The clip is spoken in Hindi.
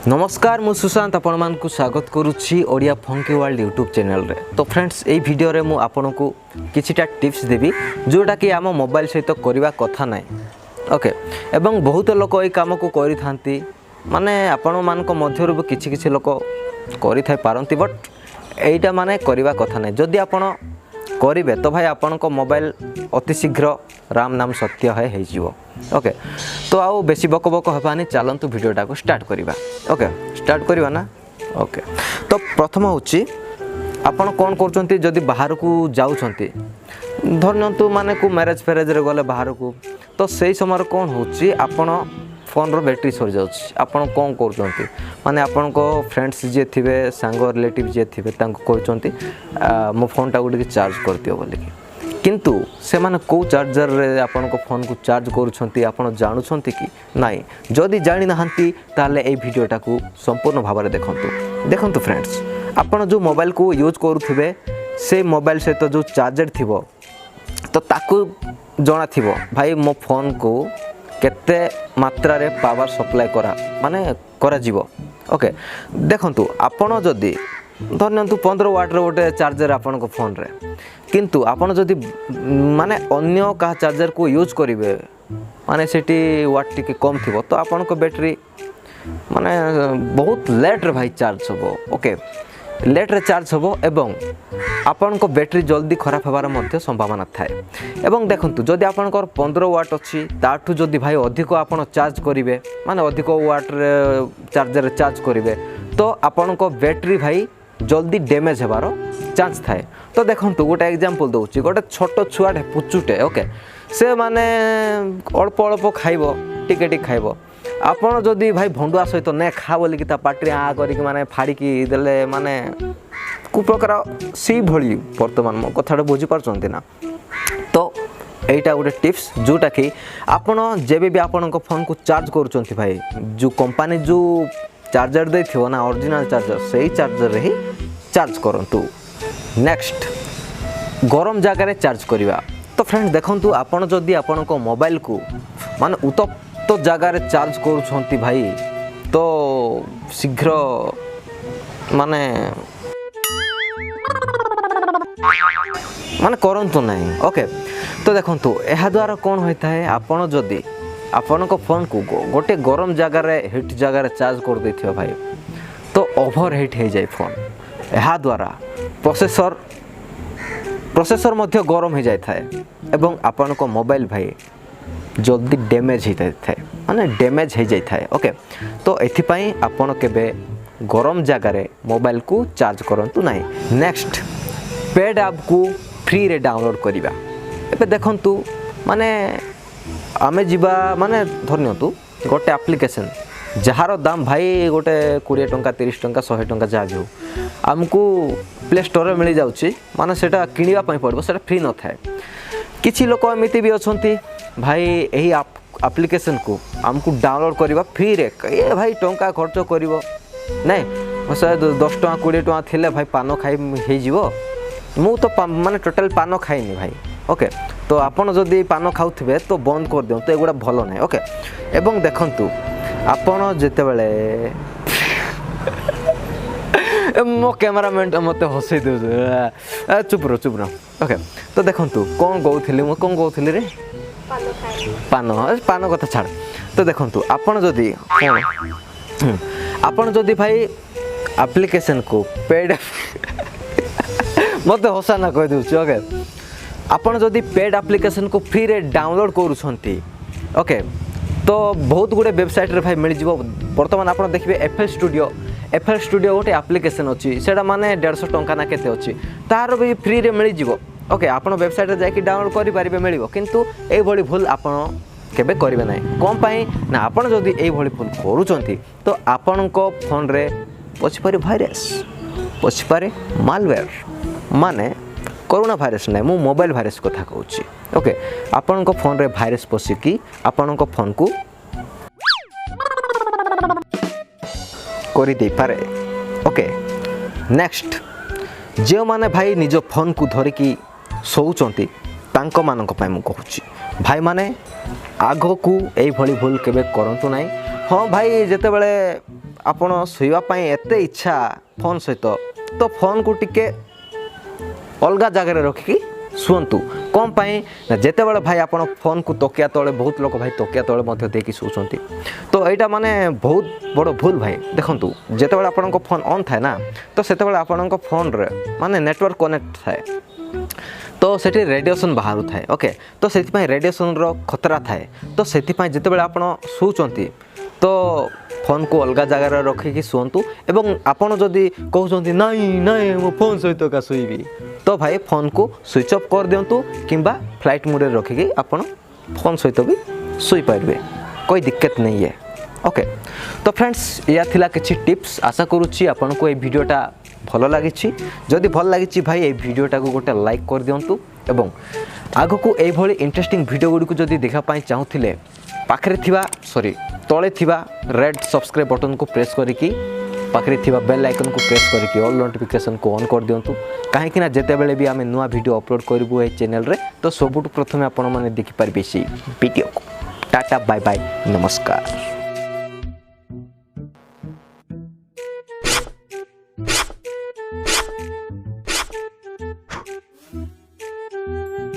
नमस्कार मु सुशांत आपको स्वागत करुच्ची Odia funky world YouTube channel रे। तो फ्रेंड्स यही वीडियो रे मु आपनको किछिटा टिप्स देबी जोटा कि आम मोबाइल सहित करवा कथा ना ओके एवं बहुत लोक ये काम को करि थांती माने आपण मानक मध्यरु किछि किछि लोक करि थाई पारंती बट एटा माने करवा कथा ना जदि आपण करिवे तो भाई आपण को मोबाइल अति शीघ्र राम नाम सत्य है हो जीवो ओके। तो आओ बेसी बक बक हबानी चलतु वीडियोटा को स्टार्ट करिबा ओके स्टार्ट करिबा ना ओके। तो प्रथम होची आपण कोन करचंती जदि बाहर को जाउछंती धरनतु माने को मैरिज फेरेज रे गले बाहर को तो सही समय कोन होची आपण फोन रो बैटरी सर जाउछ आपण कोन करचंती माने आपण को फ्रेंड्स जे थिबे सांग रिलेटिव जे थिबे तांको कहचंती मो फोन टा गुडी चार्ज कर दियो बोली किंतु से माने को चार्जर रे आपण को फोन को चार्ज करूछंती आपण जानुछंती कि नाही जदि जानि नहंती ताले ए वीडियोटा को संपूर्ण भाव में देखंतु फ्रेंड्स आपण जो मोबाइल को यूज करूथिबे से मोबाइल से तो जो चार्जर थिबो तो ताकू जणा थिबो भाई मो फोन को केते मात्रा रे पावर सप्लाई करा माने करा जीवो ओके। देखंतु आपण जदि धरनतु 15 वाट रे गोटे चार्जर आपण को फोन रे किंतु आपण जदि माने अन्य का चार्जर को यूज करिवे माने सेठी वाट टिके कम थिबो तो आपण को बैटरी माने बहुत लेट रे भाई चार्ज होबो ओके लेट रे चार्ज होबो एवं आपण को बैटरी जल्दी खराब होबार मध्य संभावना थाए। एवं देखंतु जदि आपण को 15 वाट अछि ताठू जदि भाई अधिक आपण चार्ज करिवे माने अधिक वाट रे चार्जर चार्ज करिवे तो आपण को बैटरी भाई जल्दी डैमेज होबार चांस थाए। तो देखंतु गोटे एग्जांपल दउची गोटे छोट छुआटे पुचुटे ओके से माने अल्प अल्प खाइबो टिके टिके खाइबो आपण जदि भाई भंडुआ सहित ने खा बोली कि ता पाटी आ करी माने फाड़ी की देले माने को प्रकार सी भली वर्तमान मो कथाटा बुझी पारछंती ना। तो एटा गोटे टिप्स जोटा कि आपण जेबे भी आपण को फोन को चार्ज करूछंती भाई जो कंपनी जो चार्जर दे थिवो ना ओरिजिनल चार्जर सही चार्जर रे ही चार्ज करंतु। नेक्स्ट गरम जगह रे चार्ज करिवा। तो फ्रेंड देखंतु आपण जदि आपण को मोबाइल को माने उत्तप्त जगह रे चार्ज करूछंती भाई तो शीघ्र माने माने करंतु नहीं ओके। तो देखंतु एहा द्वारा कोन होइता है आपण जदि आपण को फोन को गोटे गरम जगह रे हीट जगह रे चार्ज कर देथियो भाई तो ओवर हीट हो जाए फोन एहा द्वारा प्रोसेसर मध्य गरम हो जाए थाए एवं आपण को मोबाइल भाई जल्दी डैमेज हो जाए माने डैमेज हो जाए थाए ओके। तो एथिपाई आपण केबे गरम जगह रे मोबाइल को चार्ज करंतु नहीं। नेक्स्ट पेड ऐप को फ्री रे डाउनलोड करिवा। एबे देखंतु माने आमे जीवा माने धरनियतु गोटे एप्लिकेशन जहार दाम भाई गोटे 20 टंका 30 टंका 100 टंका जहाँ जो आमको प्ले स्टोर में मिल जाउची माने सेटा किनिबा पई पड़बो सेटा फ्री न थाए। किछि लोक एमिति भी अछंती भाई एही एप्लिकेशन को आमको डाउनलोड करिबा फ्री रे ए भाई टंका खर्च करिवो नहीं शायद 10 टंका 20 टंका थिले भाई पान खाई हे जीवो मु तो माने टोटल पान खाइनी भाई ओके। तो आपण जदि पान खाउथिबे तो बंद कर दियो तो एगुडा भलो नै ओके। एवं देखंतु आपण जेते बेले मो कैमरामैन मते हसै दे चुप रहो ओके। तो देखंतु कोन कहउथिली रे पान कथा छाड़। तो देखंतु आपण जदि भाई एप्लिकेशन को पेड मते हसा ना कह दउछ ओके। आपण जदि पेड एप्लिकेशन को फ्री रे डाउनलोड करूछंती ओके तो बहुत गुडे वेबसाइट रे भाई मिल जिवो। वर्तमान आपण देखिबे एफएल स्टूडियो गोटे एप्लिकेशन अछि सेडा माने 150 टंका ना केते अछि तार भी फ्री रे मिल जिवो ओके। आपण वेबसाइट रे जाके डाउनलोड करि पारिबे मिलिबो किंतु ए भली भूल आपण केबे करिवे नै कोन पई ना आपण जदि ए भली भूल करूछंती तो आपण को फोन रे पछिपारे भाइरस पछिपारे मालवेयर माने कोरोना भाइरस नै मु मोबाइल भाइरस कथा कहूची ओके। आपण को फोन रे भाइरस पसिकी आपण को फोन को करि दे पारे ओके। नेक्स्ट जे माने भाई निज फोन को धरिकी सोउचंती तांको मानक पय मु कहूची भाई माने आगो को एई भली भूल केबे करंतु नाही। हाँ भाई जिते बड़े आपण शोवा एते इच्छा फोन सहित तो फोन को टिके अलग जगह रखिकी शुंतु कौन पाई जिते बड़े भाई आप फोन को तकिया तले बहुत लोग भाई तकिया तले देकी शुचंती तो यहाँ माने बहुत बड़ भूल भाई देखंतु जिते बड़े आपन फोन ऑन थाए ना तो सेते बड़े आपन फोन रे माने नेटवर्क कनेक्ट थाए तो सेठी रेडिएशन बाहर थाए ओके तो से रेडिएशन रो खतरा थाए तो से जिते बड़े आपन शुचंती तो फोन को अलग जगह रखिकी शुंतु एवं आपन जदि कहते नाई नाई मो फोन सहित का शुइबी तो भाई फोन को स्विच ऑफ कर दिंतु किंबा फ्लाइट मोड रखिकी आपन फोन सहित भी शुई पारे कोई दिक्कत नहीं है ओके तो फ्रेंड्स या थिला किछि टिप्स आशा करूछि आपन को ए वीडियोटा भल लगी जदि भल लगी भाई ए वीडियोटा को गोटे लाइक कर दिंतु एवं आगो को ए भली इंटरेस्टिंग वीडियो गुडी को जदि देखा पाई चाहुथिले पाखरे थिबा सॉरी तले थिबा रेड सब्सक्राइब बटन को प्रेस करिकी पाखरे थिबा बेल आइकन को प्रेस करिकी ऑल नोटिफिकेशन को ऑन कर दियंतु काहेकि ना जेते बेले भी आमे नुआ वीडियो अपलोड करबु ए चैनल रे तो सबुठ प्रथमे आपण माने देखि पारबे सी वीडियो को टाटा बाय बाय नमस्कार।